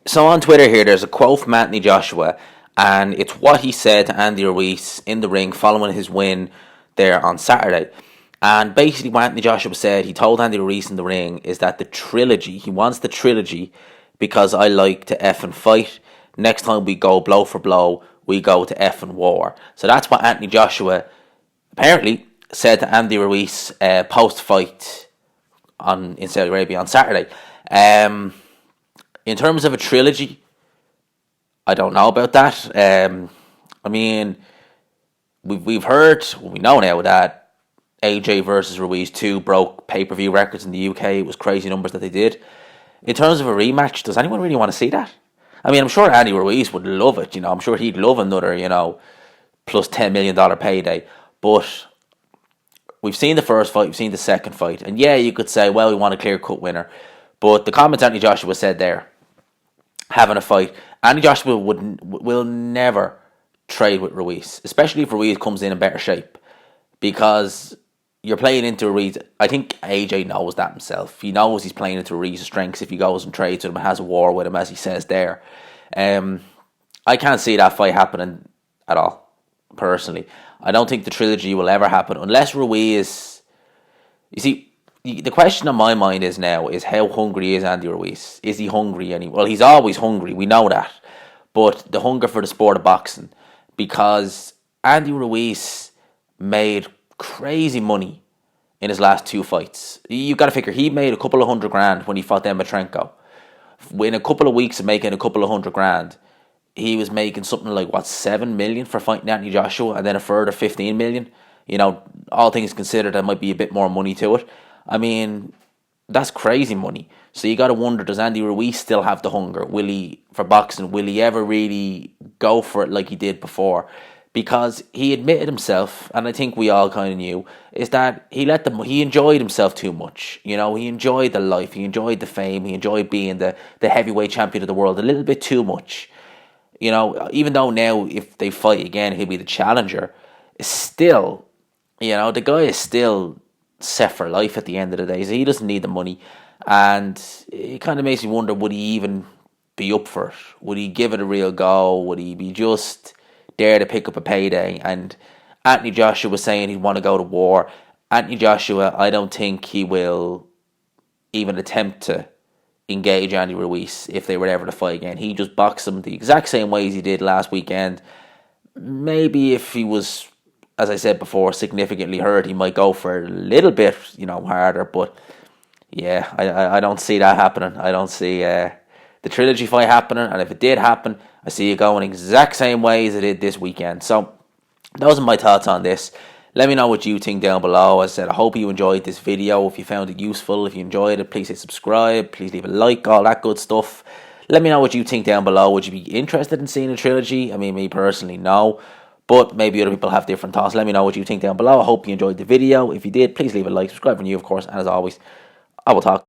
So on Twitter here, there's a quote from Anthony Joshua, and it's what he said to Andy Ruiz in the ring following his win there on Saturday. And basically what Anthony Joshua said, he told Andy Ruiz in the ring, is that the trilogy, he wants the trilogy because I like to effing fight. Next time we go blow for blow, we go to effing war. So that's what Anthony Joshua apparently said to Andy Ruiz post-fight in Saudi Arabia on Saturday. In terms of a trilogy, I don't know about that. I mean, we've heard, well, we know now that AJ versus Ruiz 2 broke pay-per-view records in the UK. It was crazy numbers that they did. In terms of a rematch, does anyone really want to see that? I mean, I'm sure Andy Ruiz would love it. I'm sure he'd love another, plus $10 million payday. But we've seen the first fight, we've seen the second fight. And yeah, you could say, well, we want a clear-cut winner. But the comments Anthony Joshua said there, having a fight, Andy Joshua will never trade with Ruiz, especially if Ruiz comes in better shape, because you're playing into Ruiz. I think AJ knows that himself. He knows he's playing into Ruiz's strengths if he goes and trades with him, has a war with him, as he says there. I can't see that fight happening at all, personally. I don't think the trilogy will ever happen unless Ruiz. You see, the question on my mind is how hungry is Andy Ruiz? Is he hungry anymore? Well, he's always hungry, we know that. But the hunger for the sport of boxing, because Andy Ruiz made crazy money in his last two fights. You got to figure, he made a couple of $100,000 when he fought Demetrenko. In a couple of weeks of making a couple of $100,000, he was making something like, $7 million for fighting Anthony Joshua, and then a further $15 million. All things considered, there might be a bit more money to it. I mean, that's crazy money. So you got to wonder, does Andy Ruiz still have the hunger? For boxing? Will he ever really go for it like he did before? Because he admitted himself, and I think we all kind of knew, is that he enjoyed himself too much. He enjoyed the life, he enjoyed the fame, he enjoyed being the heavyweight champion of the world a little bit too much. Even though now if they fight again, he'll be the challenger, still, the guy is still set for life at the end of the day. So he doesn't need the money, and it kind of makes me wonder, would he even be up for it? Would he give it a real go? Would he be just there to pick up a payday? And Anthony Joshua was saying he'd want to go to war. Anthony Joshua, I don't think he will even attempt to engage Andy Ruiz if they were ever to fight again. He just boxed him the exact same way as he did last weekend. Maybe if he was, as I said before, significantly hurt, he might go for a little bit, harder. But yeah, I don't see that happening. I don't see the trilogy fight happening. And if it did happen, I see it going exact same way as it did this weekend. So those are my thoughts on this. Let me know what you think down below. As I said, I hope you enjoyed this video. If you found it useful, if you enjoyed it, please hit subscribe. Please leave a like, all that good stuff. Let me know what you think down below. Would you be interested in seeing a trilogy? I mean, me personally, no. But maybe other people have different thoughts. Let me know what you think down below. I hope you enjoyed the video. If you did, please leave a like, subscribe for new, of course. And as always, I will talk